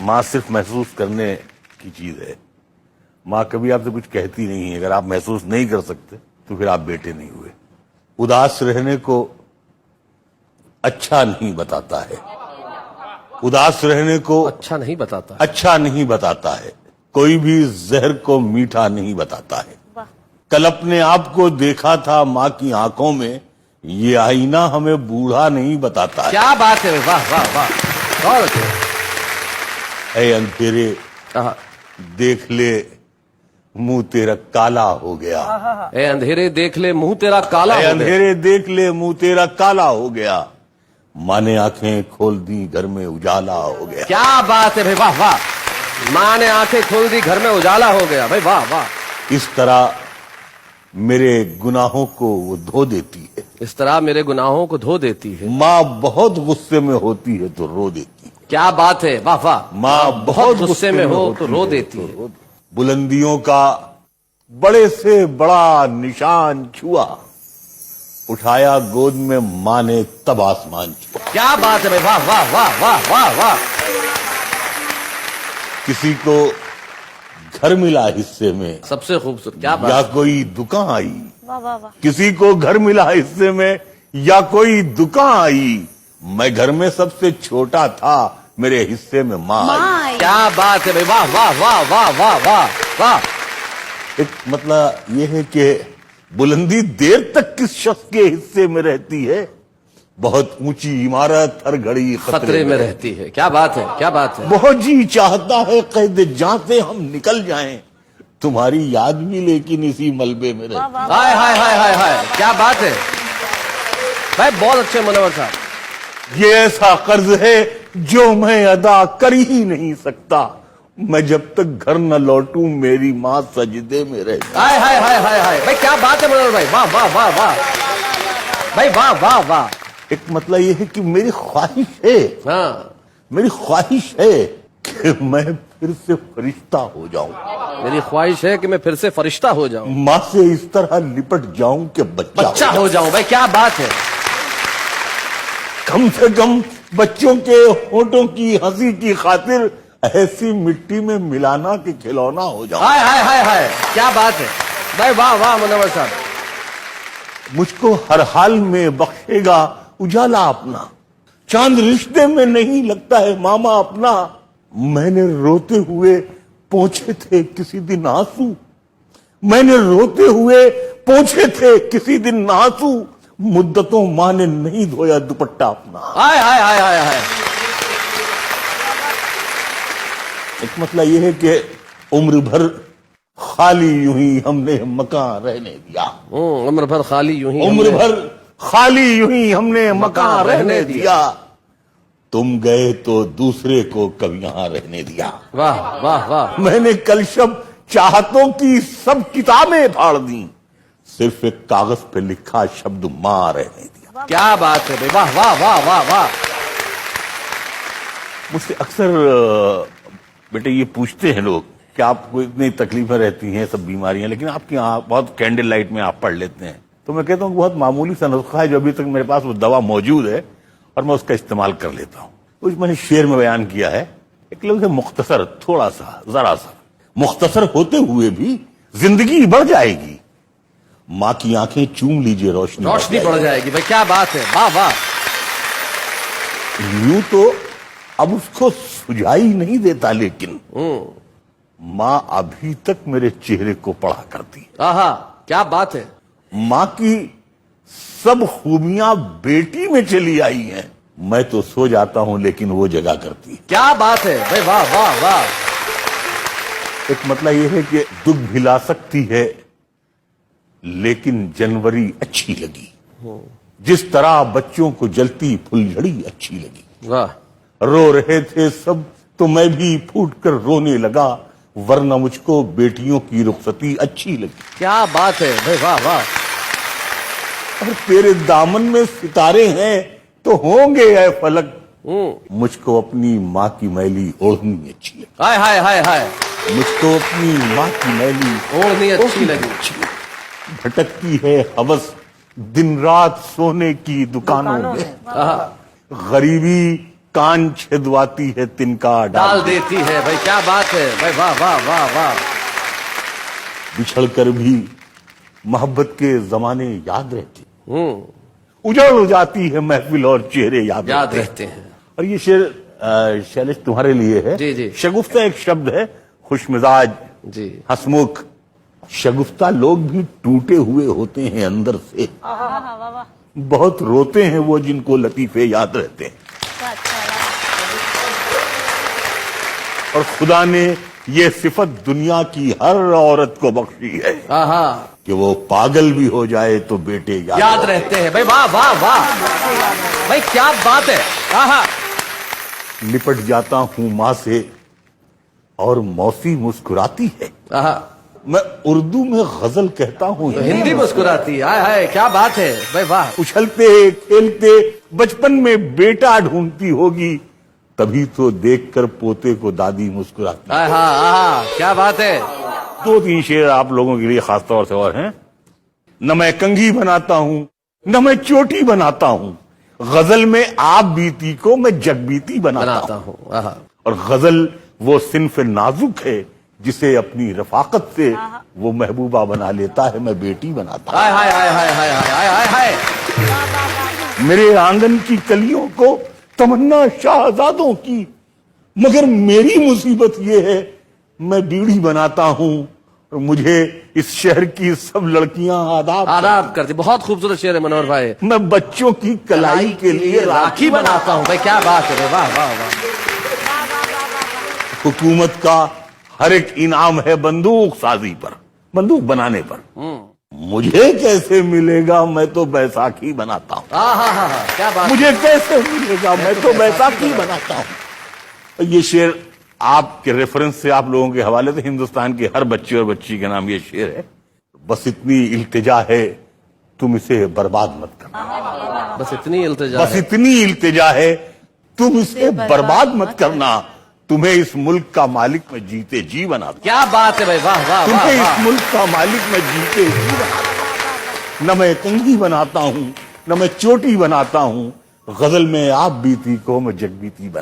माँ सिर्फ महसूस करने की चीज है। माँ कभी आपसे कुछ कहती नहीं है। अगर आप महसूस नहीं कर सकते तो फिर आप बेटे नहीं हुए। उदास रहने को अच्छा नहीं बताता है। उदास रहने को अच्छा नहीं बताता। अच्छा नहीं बताता है। कोई भी जहर को मीठा नहीं बताता है। कल अपने आप को देखा था माँ की आंखों में, ये आईना हमें बूढ़ा नहीं बताता है। क्या बात है, वाह वाह वाह, बहुत अच्छे। ऐ अंधेरे देख ले मुंह तेरा काला हो गया। ए अंधेरे देख ले मुंह तेरा काला ऐ हो गया। अंधेरे देख ले मुंह तेरा काला हो गया। माँ ने आंखें खोल दी घर में उजाला हो गया। क्या बात है भाई, वाह वाह। माँ ने आंखें खोल दी घर में उजाला हो गया, भाई वाह वाह। इस तरह मेरे गुनाहों को वो धो देती है। इस तरह मेरे गुनाहों को धो देती है। माँ बहुत गुस्से में होती है तो रो देती है। क्या बात है, वाह वाह। माँ बहुत गुस्से में हो तो रो देती तो है। बुलंदियों का बड़े से बड़ा निशान छुआ, उठाया गोद में माँ ने तब आसमान छुआ। क्या बात है भाई, वाह वाह वाह वाह वाह वाह। किसी को घर मिला हिस्से में, सबसे खूबसूरत, क्या बात या है। कोई दुकान आई। वाह वाह वाह। किसी को घर मिला हिस्से में या कोई दुकान आई। मैं घर में सबसे छोटा था, मेरे हिस्से में माँ आई। क्या बात है भाई, वाह वाह वाह वाह वाह वाह वाह। एक मतलब यह है कि बुलंदी देर तक किस शख्स के हिस्से में रहती है। बहुत ऊंची इमारत हर घड़ी खतरे में रहती है। क्या बात है, क्या बात है। बहुत जी चाहता है कैद जहां से हम निकल जाएं, तुम्हारी याद भी लेकिन इसी मलबे में रहती है। हाय हाय हाय हाय हाय, क्या बात है भाई, बहुत अच्छे मुनव्वर साहब। ये ऐसा कर्ज है जो मैं अदा कर ही नहीं सकता। मैं जब तक घर न लौटूं मेरी माँ सजदे में रहती। हाय हाय हाय हाय हाय, भाई क्या बात है मुनव्वर भाई, वाह वाह वाह वाह भाई, वाह वाह वाह। एक मतलब ये है कि मेरी ख्वाहिश है, हाँ, मेरी ख्वाहिश है कि मैं फिर से फरिश्ता हो जाऊं। मेरी ख्वाहिश है कि मैं फिर से फरिश्ता हो जाऊं, माँ से इस तरह लिपट जाऊं कि बच्चा हो जाऊं। भाई क्या बात है। कम से कम बच्चों के होठों की हंसी की खातिर ऐसी मिट्टी में मिलाना कि खिलौना हो जाऊं। हाय हाय हाय हाय, क्या बात है भाई, वाह वाह मुनव्वर साहब। मुझको हर हाल में बख्शेगा उजाला अपना। चांद रिश्ते में नहीं लगता है मामा अपना। मैंने रोते हुए पोंछे थे किसी दिन आंसू। मैंने रोते हुए पोंछे थे किसी दिन आंसू। मुद्दतों माँ ने नहीं धोया दुपट्टा अपना। हाय हाय हाय हाय हाय। एक मतलब यह है कि उम्र भर खाली यूं ही हमने मकान रहने दिया। उम्र भर खाली यूं ही उम्र भर खाली यूं ही हमने मकान रहने दिया। तुम गए तो दूसरे को कब यहां रहने दिया। वाह वाह वाह। मैंने कल शब चाहतों की सब किताबें फाड़ दी, सिर्फ एक कागज पे लिखा शब्द मां रहने दिया। क्या बात है भाई, वाह वाह वाह वाह वाह। मुझसे अक्सर बेटे ये पूछते हैं लोग कि आपको इतनी तकलीफें रहती हैं, सब बीमारियां, लेकिन आपकी बहुत कैंडल लाइट में आप पढ़ लेते हैं। तो मैं कहता हूँ बहुत मामूली सा नुस्खा है जो अभी तक मेरे पास वो दवा मौजूद है और मैं उसका इस्तेमाल कर लेता हूँ। कुछ मैंने शेर में बयान किया है। एक लफ्ज़ है मुख्तसर, थोड़ा सा, जरा सा। मुख्तसर होते हुए भी जिंदगी बढ़ जाएगी। माँ की आंखें चूम लीजिए, रोशनी बढ़ जाएगी। भाई क्या बात है, वाह वाह। यूं तो अब उसको सुझाई नहीं देता, लेकिन माँ अभी तक मेरे चेहरे को पढ़ा करती। आहा, क्या बात है। माँ की सब खूबियां बेटी में चली आई हैं। मैं तो सो जाता हूं लेकिन वो जगा करती। क्या बात है भाई, वाह वाह वाह। एक मतलब ये है कि दुख भी ला सकती है, लेकिन जनवरी अच्छी लगी। जिस तरह बच्चों को जलती फुलझड़ी अच्छी लगी। वाह। रो रहे थे सब तो मैं भी फूट कर रोने लगा, वरना मुझको बेटियों की रुखसती अच्छी लगी। क्या बात है भाई, वाह वाह। और तेरे दामन में सितारे हैं तो होंगे ऐ फलक, मुझको अपनी माँ की मैली ओढ़नी अच्छी लगी। हाय हाय हाय हाय, मुझको अपनी माँ की मैली ओढ़नी अच्छी लगी। भटकती है हवस दिन रात सोने की दुकानों में। गरीबी कान छिदवाती है तिनका डाल देती है। भाई क्या बात है भाई, वाह वाह वाह वाह। बिछड़ कर भी मोहब्बत के जमाने याद रहते, उजड़ जाती है महफिल और चेहरे याद रहते हैं। और ये शेर शैलेश तुम्हारे लिए है। जी जी। शगुफ्ता एक शब्द है, खुशमिजाज, जी, हंसमुख। शगुफ्ता लोग भी टूटे हुए होते हैं अंदर से, बहुत रोते हैं वो जिनको लतीफे याद रहते हैं। और खुदा ने ये सिफत दुनिया की हर औरत को बख्शी है कि वो पागल भी हो जाए तो बेटे याद रहते हैं। भाई वाह वाह वाह, भाई क्या बात है। लिपट जाता हूं माँ से और मौसी मुस्कुराती है। मैं उर्दू में गजल कहता हूँ, हिंदी मुस्कुराती है। हाय हाय क्या बात है भाई वाह। उछलते खेलते बचपन में बेटा ढूंढती होगी, तभी तो देखकर पोते को दादी मुस्कुराती। क्या बात है। 2-3 शेर आप लोगों के लिए खास तौर से और हैं। न मैं कंघी बनाता हूँ न मैं चोटी बनाता हूँ, गजल में आप बीती को मैं जगबीती बनाता हूँ। और गजल वो सिन्फ नाजुक है जिसे अपनी रफाकत से वो महबूबा बना लेता है, मैं बेटी बनाता हूँ। हाय हाय हाय हाय हाय हाय हाय। मेरे आंगन की कलियों को तमन्ना शाहजादों की, मगर मेरी मुसीबत ये है मैं बीड़ी बनाता हूँ और मुझे इस शहर की सब लड़कियां आदाब करती। बहुत खूबसूरत शेर है मनोहर भाई। मैं बच्चों की कलाई के लिए राखी बनाता हूँ। भाई क्या बात है, वाह वाह वाह। हुकूमत का हर एक इनाम है बंदूक साजी पर, बंदूक बनाने पर। मुझे कैसे मिलेगा, मैं तो बैसाखी बनाता हूँ। क्या बात। मुझे कैसे मिलेगा, मैं तो बैसाखी बनाता हूँ। ये शेर आपके रेफरेंस से आप लोगों के हवाले से हिंदुस्तान के हर बच्चे और बच्ची के नाम ये शेर है। बस इतनी इल्तिजा है तुम इसे बर्बाद मत करना। बस इतनी इल्तिजा है तुम इसे बर्बाद मत करना। तुम्हें इस मुल्क का मालिक मैं जीते जी बना। क्या बात है भाई, वाह वाह। तुम्हें इस मुल्क का मालिक मैं जीते जी बना। न मैं कंघी बनाता हूँ न मैं चोटी बनाता हूँ, गजल में आप बीती को मैं जगबीती बना।